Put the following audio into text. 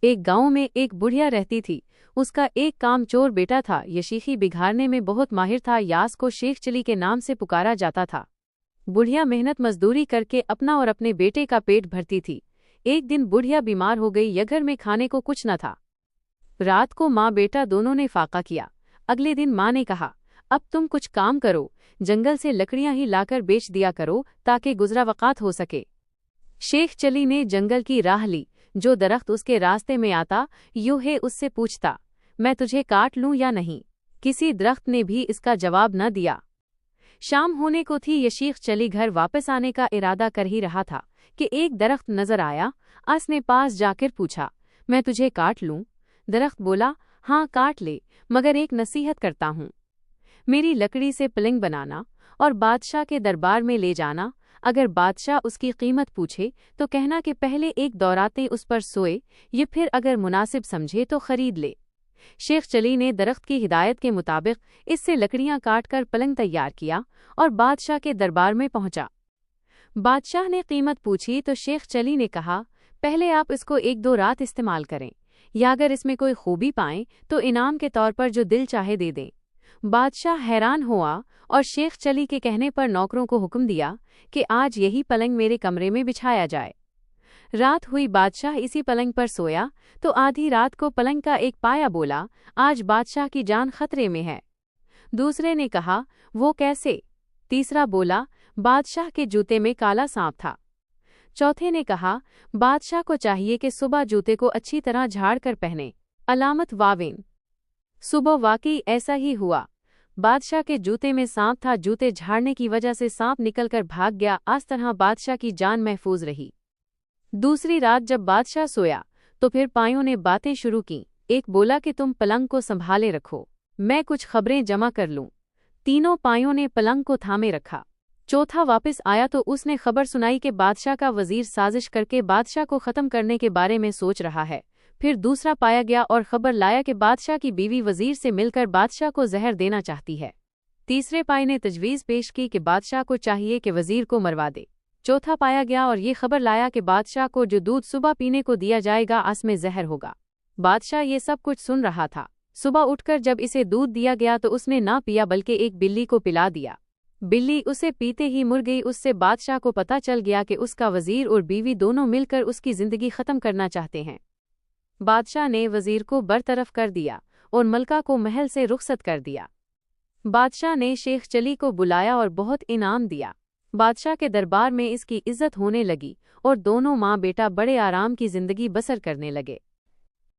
एक गांव में एक बुढ़िया रहती थी। उसका एक कामचोर बेटा था। यशीखी बिगाड़ने में बहुत माहिर था। यास को शेख चली के नाम से पुकारा जाता था। बुढ़िया मेहनत मजदूरी करके अपना और अपने बेटे का पेट भरती थी। एक दिन बुढ़िया बीमार हो गई। या घर में खाने को कुछ न था। रात को माँ बेटा दोनों ने फाका किया। अगले दिन माँ ने कहा, अब तुम कुछ काम करो, जंगल से लकड़ियां ही लाकर बेच दिया करो ताकि गुजरा वक़ात हो सके। शेख चली ने जंगल की राह ली। जो दरख्त उसके रास्ते में आता यूं ही उससे पूछता, मैं तुझे काट लूं या नहीं। किसी दरख्त ने भी इसका जवाब न दिया। शाम होने को थी। यशीख चली घर वापस आने का इरादा कर ही रहा था कि एक दरख्त नजर आया। उसने पास जाकर पूछा, मैं तुझे काट लूं? दरख्त बोला, हाँ काट ले, मगर एक नसीहत करता हूँ। मेरी लकड़ी से पलंग बनाना और बादशाह के दरबार में ले जाना। अगर बादशाह उसकी कीमत पूछे तो कहना कि पहले एक दौराते उस पर सोए, ये फिर अगर मुनासिब समझे तो खरीद ले। शेख चली ने दरख्त की हिदायत के मुताबिक इससे लकड़ियां काट कर पलंग तैयार किया और बादशाह के दरबार में पहुंचा। बादशाह ने कीमत पूछी तो शेख चली ने कहा, पहले आप इसको 1-2 रात इस्तेमाल करें, या अगर इसमें कोई खूबी पाएं तो इनाम के तौर पर जो दिल चाहे दे दें। बादशाह हैरान हुआ और शेख चली के कहने पर नौकरों को हुक्म दिया कि आज यही पलंग मेरे कमरे में बिछाया जाए। रात हुई। बादशाह इसी पलंग पर सोया तो आधी रात को पलंग का एक पाया बोला, आज बादशाह की जान खतरे में है। दूसरे ने कहा, वो कैसे? तीसरा बोला, बादशाह के जूते में काला सांप था। चौथे ने कहा, बादशाह को चाहिए कि सुबह जूते को अच्छी तरह झाड़ कर पहने। अलामत वावेन। सुबह वाकई ऐसा ही हुआ। बादशाह के जूते में सांप था। जूते झाड़ने की वजह से सांप निकलकर भाग गया। इस तरह बादशाह की जान महफूज रही। दूसरी रात जब बादशाह सोया तो फिर पायों ने बातें शुरू की। एक बोला कि तुम पलंग को संभाले रखो, मैं कुछ खबरें जमा कर लूं। तीनों पायों ने पलंग को थामे रखा। चौथा वापस आया तो उसने खबर सुनाई कि बादशाह का वजीर साजिश करके बादशाह को खत्म करने के बारे में सोच रहा है। फिर दूसरा पाया गया और खबर लाया कि बादशाह की बीवी वजीर से मिलकर बादशाह को जहर देना चाहती है। तीसरे पाए ने तजवीज़ पेश की कि बादशाह को चाहिए कि वजीर को मरवा दे। चौथा पाया गया और ये खबर लाया कि बादशाह को जो दूध सुबह पीने को दिया जाएगा उसमें जहर होगा। बादशाह ये सब कुछ सुन रहा था। सुबह उठकर जब इसे दूध दिया गया तो उसने ना पिया बल्कि एक बिल्ली को पिला दिया। बिल्ली उसे पीते ही मर गई। उससे बादशाह को पता चल गया कि उसका वजीर और बीवी दोनों मिलकर उसकी जिंदगी खत्म करना चाहते हैं। बादशाह ने वजीर को बरतरफ कर दिया और मलका को महल से रुखसत कर दिया। बादशाह ने शेख चली को बुलाया और बहुत इनाम दिया। बादशाह के दरबार में इसकी इज्जत होने लगी और दोनों माँ बेटा बड़े आराम की जिंदगी बसर करने लगे।